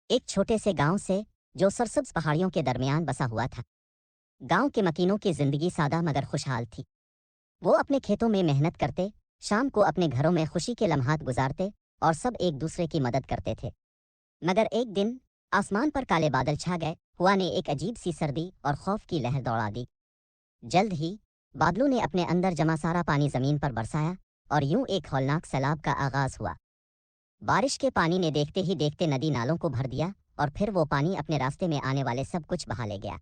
एक छोटे से गांव से जो सरसब्ज पहाड़ियों के दरमियान बसा हुआ था। गांव के मकीनों की जिंदगी सादा मगर खुशहाल थी। वो अपने खेतों में मेहनत करते, शाम को अपने घरों में खुशी के लम्हात गुजारते और सब एक दूसरे की मदद करते थे। मगर एक दिन आसमान पर काले बादल छा गए। हुआ ने एक अजीब सी सर्दी और खौफ की लहर दौड़ा दी। जल्द ही बादलों ने अपने अंदर जमा सारा पानी जमीन पर बरसाया और यूं एक हौलनाक सैलाब का आगाज हुआ। बारिश के पानी ने देखते ही देखते नदी नालों को भर दिया और फिर वो पानी अपने रास्ते में आने वाले सब कुछ बहा ले गया।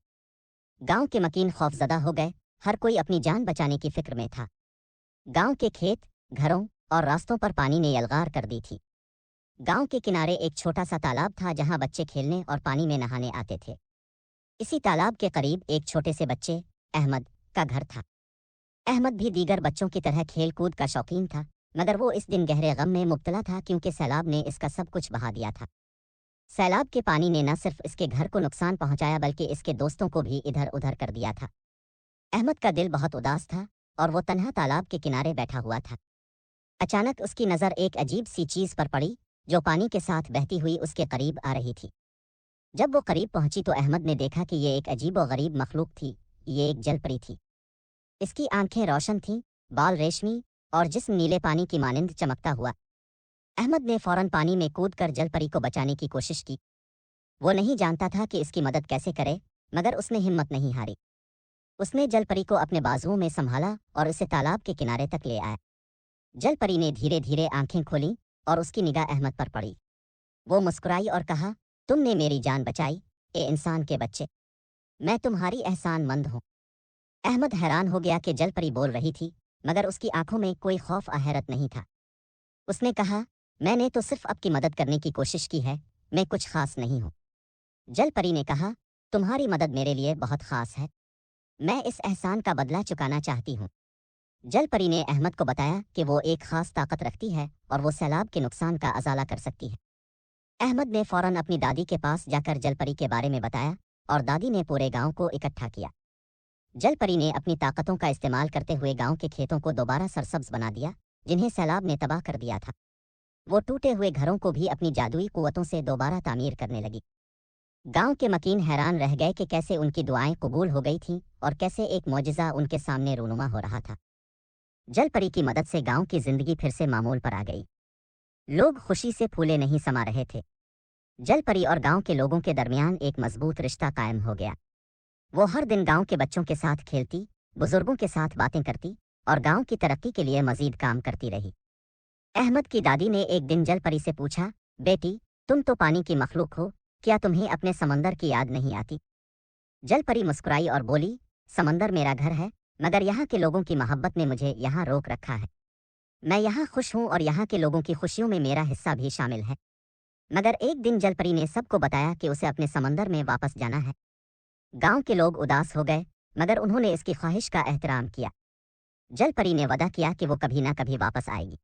गांव के मकीन खौफजदा हो गए। हर कोई अपनी जान बचाने की फिक्र में था। गांव के खेत, घरों और रास्तों पर पानी ने यलगार कर दी थी। गांव के किनारे एक छोटा सा तालाब था जहां बच्चे खेलने और पानी में नहाने आते थे। इसी तालाब के करीब एक छोटे से बच्चे अहमद का घर था। अहमद भी दीगर बच्चों की तरह खेल कूद का शौकीन था, मगर वो इस दिन गहरे गम में मुब्तला था क्योंकि सैलाब ने इसका सब कुछ बहा दिया था। सैलाब के पानी ने न सिर्फ इसके घर को नुकसान पहुंचाया बल्कि इसके दोस्तों को भी इधर उधर कर दिया था। अहमद का दिल बहुत उदास था और वो तन्हा तालाब के किनारे बैठा हुआ था। अचानक उसकी नज़र एक अजीब सी चीज़ पर पड़ी जो पानी के साथ बहती हुई उसके करीब आ रही थी। जब वो करीब पहुंची तो अहमद ने देखा कि ये एक अजीब और गरीब मखलूक थी। ये एक जलपरी थी। इसकी आंखें रोशन थीं, बाल रेशमी और जिस्म नीले पानी की मानिंद चमकता हुआ। अहमद ने फौरन पानी में कूदकर जलपरी को बचाने की कोशिश की। वो नहीं जानता था कि इसकी मदद कैसे करे, मगर उसने हिम्मत नहीं हारी। उसने जलपरी को अपने बाजुओं में संभाला और उसे तालाब के किनारे तक ले आया। जलपरी ने धीरे धीरे आंखें खोलीं और उसकी निगाह अहमद पर पड़ी। वो मुस्कुराई और कहा, तुमने मेरी जान बचाई, ए इंसान के बच्चे। मैं तुम्हारी एहसानमंद हूँ। अहमद हैरान हो गया कि जलपरी बोल रही थी, मगर उसकी आंखों में कोई खौफ या हैरत नहीं था। उसने कहा, मैंने तो सिर्फ आपकी मदद करने की कोशिश की है, मैं कुछ खास नहीं हूँ। जलपरी ने कहा, तुम्हारी मदद मेरे लिए बहुत खास है। मैं इस एहसान का बदला चुकाना चाहती हूँ। जलपरी ने अहमद को बताया कि वो एक खास ताकत रखती है और वो सैलाब के नुकसान का अजाला कर सकती है। अहमद ने फौरन अपनी दादी के पास जाकर जलपरी के बारे में बताया और दादी ने पूरे गांव को इकट्ठा किया। जलपरी ने अपनी ताकतों का इस्तेमाल करते हुए गांव के खेतों को दोबारा सरसब्ज बना दिया, जिन्हें सैलाब ने तबाह कर दिया था। वो टूटे हुए घरों को भी अपनी जादुई कुव्वतों से दोबारा तामीर करने लगी। गांव के मकीन हैरान रह गए कि कैसे उनकी दुआएं कबूल हो गई थीं और कैसे एक मौजिज़ा उनके सामने रूनुमा हो रहा था। जलपरी की मदद से गांव की जिंदगी फिर से मामूल पर आ गई। लोग खुशी से फूले नहीं समा रहे थे। जलपरी और गांव के लोगों के दरमियान एक मजबूत रिश्ता कायम हो गया। वो हर दिन गांव के बच्चों के साथ खेलती, बुजुर्गों के साथ बातें करती और गांव की तरक्की के लिए मजीद काम करती रही। अहमद की दादी ने एक दिन जलपरी से पूछा, बेटी, तुम तो पानी की मखलूक हो, क्या तुम्हें अपने समंदर की याद नहीं आती? जलपरी मुस्कुराई और बोली, समंदर मेरा घर है, मगर यहाँ के लोगों की मोहब्बत ने मुझे यहाँ रोक रखा है। मैं यहाँ खुश हूँ और यहाँ के लोगों की खुशियों में मेरा हिस्सा भी शामिल है। मगर एक दिन जलपरी ने सबको बताया कि उसे अपने समंदर में वापस जाना है। गांव के लोग उदास हो गए, मगर उन्होंने इसकी ख्वाहिश का एहतराम किया। जलपरी ने वादा किया कि वो कभी ना कभी वापस आएगी।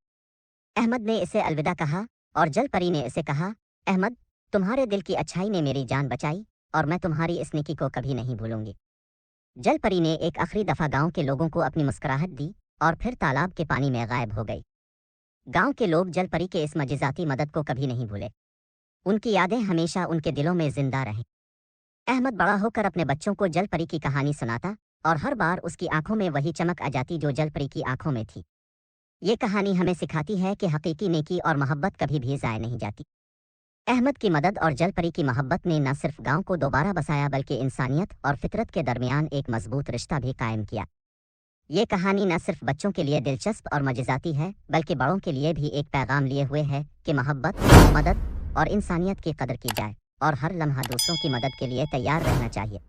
अहमद ने इसे अलविदा कहा और जलपरी ने इसे कहा, अहमद, तुम्हारे दिल की अच्छाई ने मेरी जान बचाई और मैं तुम्हारी इस नेकी को कभी नहीं भूलूंगी। जलपरी ने एक आखिरी दफ़ा गांव के लोगों को अपनी मुस्कुराहट दी और फिर तालाब के पानी में गायब हो गई। गांव के लोग जलपरी के इस मजिजाती मदद को कभी नहीं भूले। उनकी यादें हमेशा उनके दिलों में जिंदा रहें। अहमद बड़ा होकर अपने बच्चों को जलपरी की कहानी सुनाता और हर बार उसकी आंखों में वही चमक आ जाती जो जलपरी की आंखों में थी। ये कहानी हमें सिखाती है कि हकीकी नेकी और मोहब्बत कभी भी ज़ाय नहीं जाती। अहमद की मदद और जलपरी की मोहब्बत ने न सिर्फ गांव को दोबारा बसाया बल्कि इंसानियत और फितरत के दरमियान एक मजबूत रिश्ता भी कायम किया। ये कहानी न सिर्फ बच्चों के लिए दिलचस्प और मजेदाती है बल्कि बड़ों के लिए भी एक पैगाम लिए हुए है कि मोहब्बत, मदद और इंसानियत की कदर की जाए और हर लम्हा दूसरों की मदद के लिए तैयार रहना चाहिए।